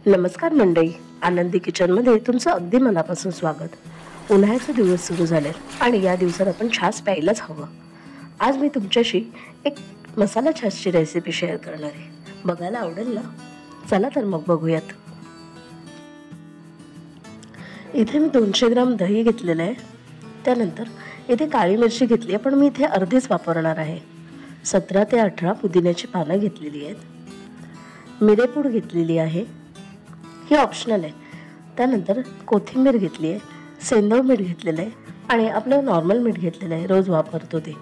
नमस्कार मंडळी, आनंदी किचनमध्ये तुमचं अगदी मनापासून स्वागत. उन्हाळ्याचे दिवस सुरू झाले आणि या दिवसात आपण छास प्यायलाच हवं. आज मी तुमच्याशी एक मसाला छासची रेसिपी शेअर करणार आहे. बघायला आवडेल ना? चला तर मग बघूयात. इथे मी 200 ग्राम दही घेतलेलं आहे. त्यानंतर इथे काळी मिरची घेतली आहे, पण मी इथे अर्धीच वापरणार आहे. 17 ते 18 पुदिन्याची पानं घेतलेली आहेत. मिरेपूड घेतलेली आहे, हे ऑप्शनल आहे. त्यानंतर कोथिंबीर घेतली आहे, सेंधव मीठ घेतलेलं आहे आणि आपलं नॉर्मल मीठ घेतलेलं आहे, रोज वापरतो ते,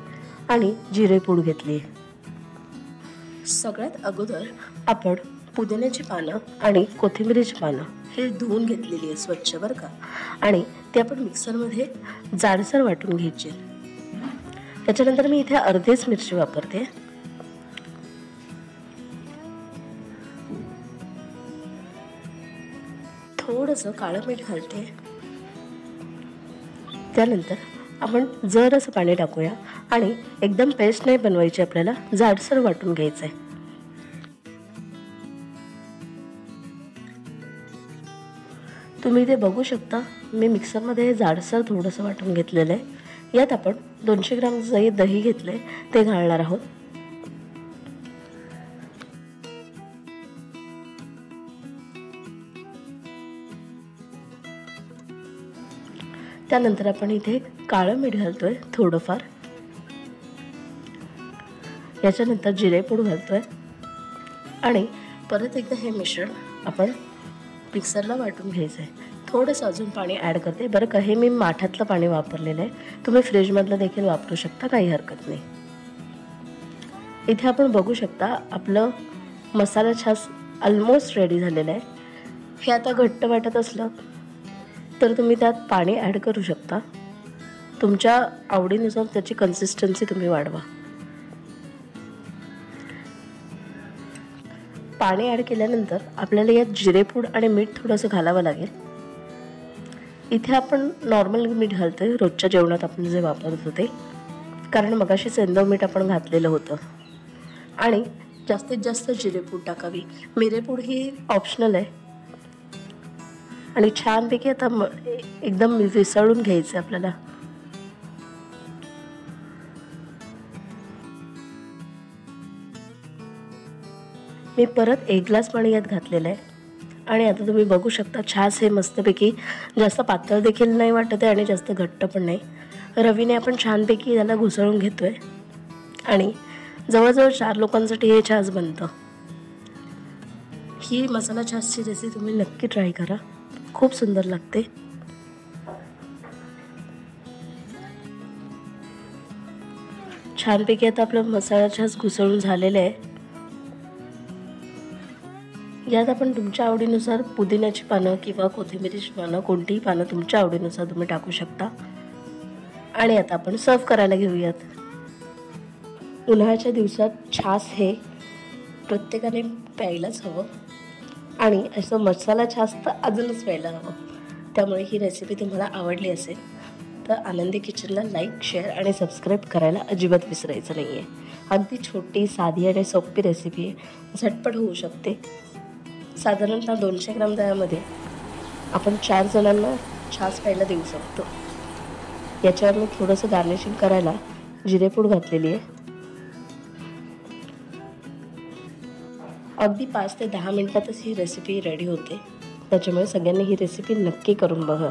आणि जिरेपूड घेतली आहे. सगळ्यात अगोदर आपण पुदिन्याची पानं आणि कोथिंबीरीची पानं हे धुवून घेतलेली आहे स्वच्छ, बरं का, आणि ते आपण मिक्सरमध्ये जाडसर वाटून घ्यायचे. त्याच्यानंतर मी इथे अर्धीच मिरची वापरते. थोडंसं काळं मीठ घालते. त्यानंतर आपण जरासं पाणी टाकूया आणि एकदम पेस्ट नाही बनवायची, आपल्याला जाडसर वाटून घ्यायचं आहे. तुम्ही ते बघू शकता, मी मिक्सरमध्ये जाडसर थोडंसं वाटून घेतलेलं आहे. यात आपण 200 ग्राम दही घेतले, ते घालणार आहोत. त्यानंतर आपण इथे काळं मीठ घालतोय थोडंफार. याच्यानंतर जिरेपूड घालतोय आणि परत एकदा हे मिश्रण आपण मिक्सरला वाटून घ्यायचं आहे. थोडंसं अजून पाणी ॲड करते, बरं का. हे मी माठातलं पाणी वापरलेलं आहे, तुम्ही फ्रीजमधलं देखील वापरू शकता, काही हरकत नाही. इथे आपण बघू शकता, आपलं मसाला छास ऑलमोस्ट रेडी झालेलं आहे. हे आता घट्ट वाटत असलं तर तुम्ही त्यात पाणी ॲड करू शकता. तुमच्या आवडीनुसार त्याची कन्सिस्टन्सी तुम्ही वाढवा. पाणी ॲड केल्यानंतर आपल्याला यात जिरेपूड आणि मीठ थोडंसं घालावं लागेल. इथे आपण नॉर्मल मीठ घालतोय, रोजच्या जेवणात आपण जे वापरत होते, कारण मगाशी सेंधव मीठ आपण घातलेलं होतं. आणि जास्तीत जास्त जिरेपूड टाकावी. मिरेपूड ही ऑप्शनल आहे. आणि छानपैकी आता एकदम विसळून घ्यायचं आपल्याला. मी परत 1 ग्लास पाणी यात घातलेलं आहे. आणि आता तुम्ही बघू शकता, छास हे मस्तपैकी जास्त पातळ देखील नाही वाटत आहे आणि जास्त घट्ट पण नाही. रवीने आपण छानपैकी याला घुसळून घेतोय आणि जवळजवळ 4 लोकांसाठी हे छास बनतं. ही मसाला छासची रेसिपी तुम्ही नक्की ट्राय करा, खूप सुंदर लागते. छानपैकी आता आपलं मसाला छास घुसळून झालेलं आहे. यात आपण तुमच्या आवडीनुसार पुदिन्याची पानं किंवा कोथिंबीरीची पानं, कोणतीही पानं तुमच्या आवडीनुसार तुम्ही टाकू शकता. आणि आता आपण सर्व करायला घेऊयात. उन्हाळ्याच्या दिवसात छास हे प्रत्येकाने प्यायलाच हवं आणि असं मसाला छास तर अजूनच प्यायला हवं. त्यामुळे ही रेसिपी तुम्हाला आवडली असेल तर आनंदी किचनला लाईक, शेअर आणि सबस्क्राईब करायला अजिबात विसरायचं नाही आहे. अगदी छोटी, साधी आणि सोपी रेसिपी आहे, झटपट होऊ शकते. साधारणतः 200 ग्राम दह्यामध्ये आपण 4 जणांना छास प्यायला देऊ शकतो. याच्यावर मी थोडंसं गार्निशिंग करायला जिरेपूड घातलेली आहे. अगदी 5 ते 10 मिनिटातच ही रेसिपी रेडी होते. त्याच्यामुळे सगळ्यांनी ही रेसिपी नक्की करून बघा.